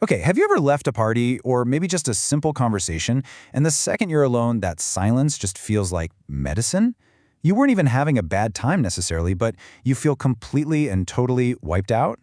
Okay, have you ever left a party or maybe just a simple conversation, and the second you're alone, that silence just feels like medicine? You weren't even having a bad time necessarily, but you feel completely and totally wiped out?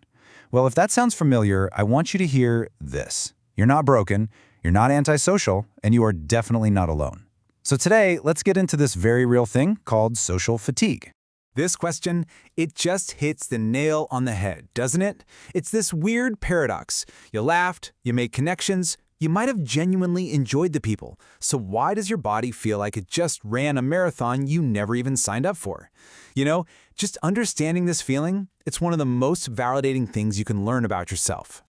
Well, if that sounds familiar, I want you to hear this. You're not broken, you're not antisocial, and you are definitely not alone. So today, let's get into this very real thing called social fatigue. This question, it just hits the nail on the head, doesn't it? It's this weird paradox. You laughed, you made connections, you might have genuinely enjoyed the people. So why does your body feel like it just ran a marathon you never even signed up for? Just understanding this feeling, it's one of the most validating things you can learn about yourself.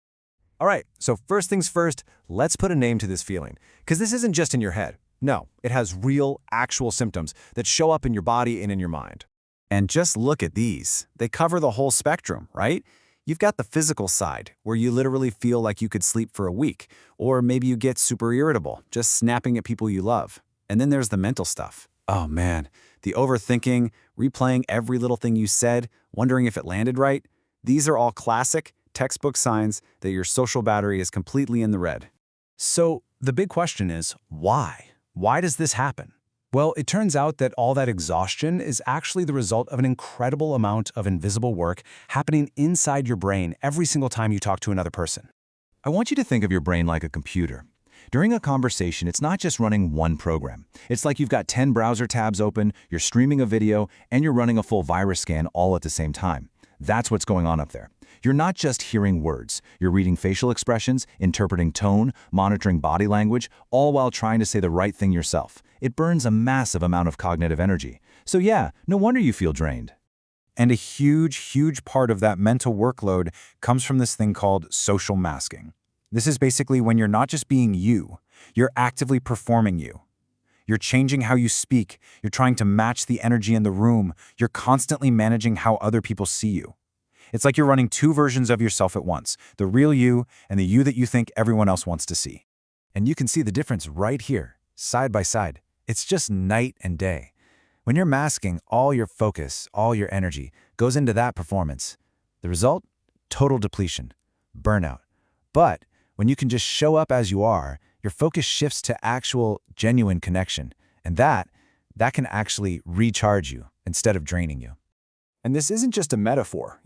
All right, so first things first, let's put a name to this feeling, because this isn't just in your head. No, it has real, actual symptoms that show up in your body and in your mind. And just look at these. They cover the whole spectrum, right? You've got the physical side, where you literally feel like you could sleep for a week, or maybe you get super irritable, just snapping at people you love. And then there's the mental stuff. Oh man, the overthinking, replaying every little thing you said, wondering if it landed right. These are all classic, textbook signs that your social battery is completely in the red. So the big question is, why? Why does this happen? Well, it turns out that all that exhaustion is actually the result of an incredible amount of invisible work happening inside your brain every single time you talk to another person. I want you to think of your brain like a computer. During a conversation, it's not just running one program. It's like you've got 10 browser tabs open, you're streaming a video, and you're running a full virus scan all at the same time. That's what's going on up there. You're not just hearing words. You're reading facial expressions, interpreting tone, monitoring body language, all while trying to say the right thing yourself. It burns a massive amount of cognitive energy. So yeah, no wonder you feel drained. And a huge part of that mental workload comes from this thing called social masking. This is basically when you're not just being you, you're actively performing you. You're changing how you speak, you're trying to match the energy in the room, you're constantly managing how other people see you. It's like you're running two versions of yourself at once, the real you and the you that you think everyone else wants to see. And you can see the difference right here, side by side. It's just night and day. When you're masking, all your focus, all your energy goes into that performance. The result? Total depletion, burnout. But when you can just show up as you are, your focus shifts to actual, genuine connection. And that can actually recharge you instead of draining you. And this isn't just a metaphor,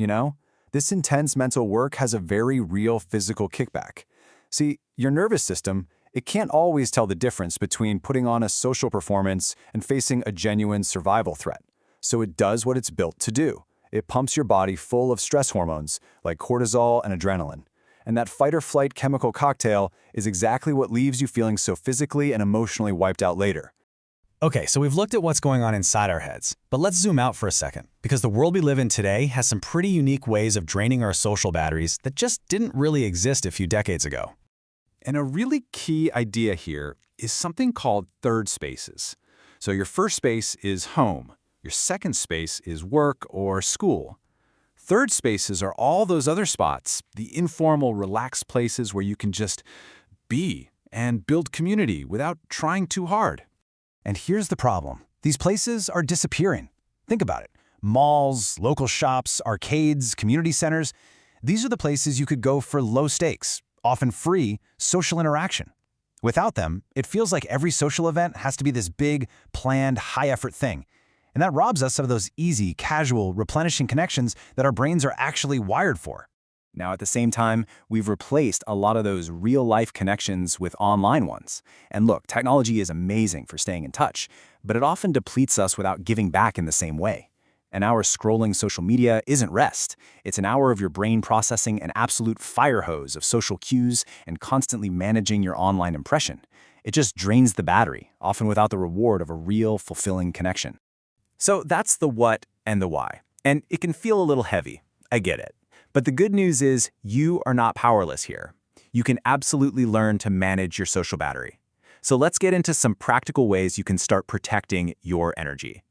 This intense mental work has a very real physical kickback. See, your nervous system, it can't always tell the difference between putting on a social performance and facing a genuine survival threat. So it does what it's built to do. It pumps your body full of stress hormones like cortisol and adrenaline. And that fight-or-flight chemical cocktail is exactly what leaves you feeling so physically and emotionally wiped out later. Okay, so we've looked at what's going on inside our heads, but let's zoom out for a second, because the world we live in today has some pretty unique ways of draining our social batteries that just didn't really exist a few decades ago. And a really key idea here is something called third spaces. So your first space is home. Your second space is work or school. Third spaces are all those other spots, the informal, relaxed places where you can just be and build community without trying too hard. And here's the problem. These places are disappearing. Think about it. Malls, local shops, arcades, community centers. These are the places you could go for low stakes, often free, social interaction. Without them, it feels like every social event has to be this big, planned, high-effort thing. And that robs us of those easy, casual, replenishing connections that our brains are actually wired for. Now, at the same time, we've replaced a lot of those real-life connections with online ones. And look, technology is amazing for staying in touch, but it often depletes us without giving back in the same way. An hour scrolling social media isn't rest. It's an hour of your brain processing an absolute fire hose of social cues and constantly managing your online impression. It just drains the battery, often without the reward of a real, fulfilling connection. So that's the what and the why. And it can feel a little heavy. I get it. But the good news is you are not powerless here. You can absolutely learn to manage your social battery. So let's get into some practical ways you can start protecting your energy.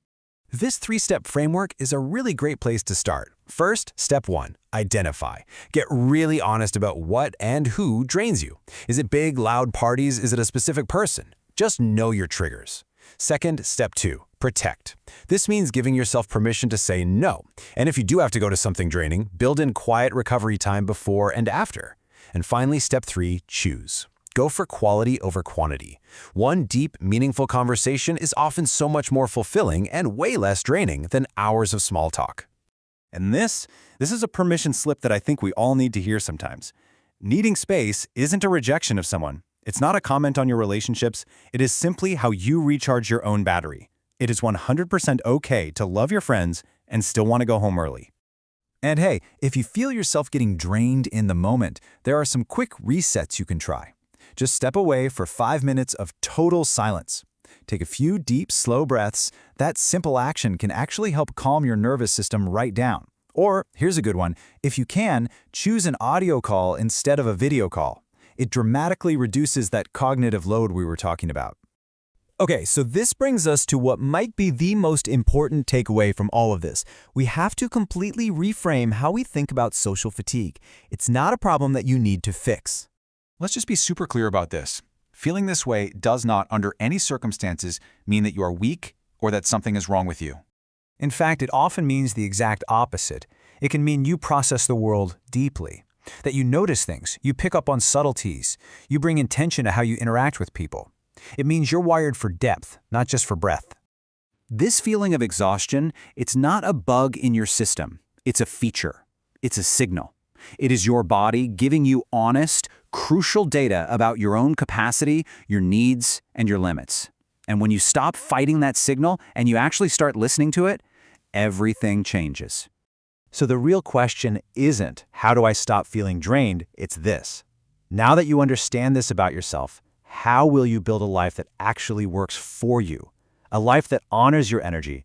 This 3-step framework is a really great place to start. First, step 1, identify. Get really honest about what and who drains you. Is it big, loud parties? Is it a specific person? Just know your triggers. Second, step 2, protect. This means giving yourself permission to say no. And if you do have to go to something draining, build in quiet recovery time before and after. And finally, step 3, choose. Go for quality over quantity. One deep, meaningful conversation is often so much more fulfilling and way less draining than hours of small talk. And this is a permission slip that I think we all need to hear sometimes. Needing space isn't a rejection of someone. It's not a comment on your relationships. It is simply how you recharge your own battery. It is 100% okay to love your friends and still want to go home early. And hey, if you feel yourself getting drained in the moment, there are some quick resets you can try. Just step away for 5 minutes of total silence. Take a few deep, slow breaths. That simple action can actually help calm your nervous system right down. Or, here's a good one, if you can, choose an audio call instead of a video call. It dramatically reduces that cognitive load we were talking about. Okay, so this brings us to what might be the most important takeaway from all of this. We have to completely reframe how we think about social fatigue. It's not a problem that you need to fix. Let's just be super clear about this. Feeling this way does not, under any circumstances, mean that you are weak or that something is wrong with you. In fact, it often means the exact opposite. It can mean you process the world deeply, that you notice things, you pick up on subtleties, you bring intention to how you interact with people. It means you're wired for depth, not just for breadth. This feeling of exhaustion, it's not a bug in your system. It's a feature. It's a signal. It is your body giving you honest, crucial data about your own capacity, your needs, and your limits. And when you stop fighting that signal and you actually start listening to it, everything changes. So the real question isn't, how do I stop feeling drained? It's this. Now that you understand this about yourself, how will you build a life that actually works for you? A life that honors your energy,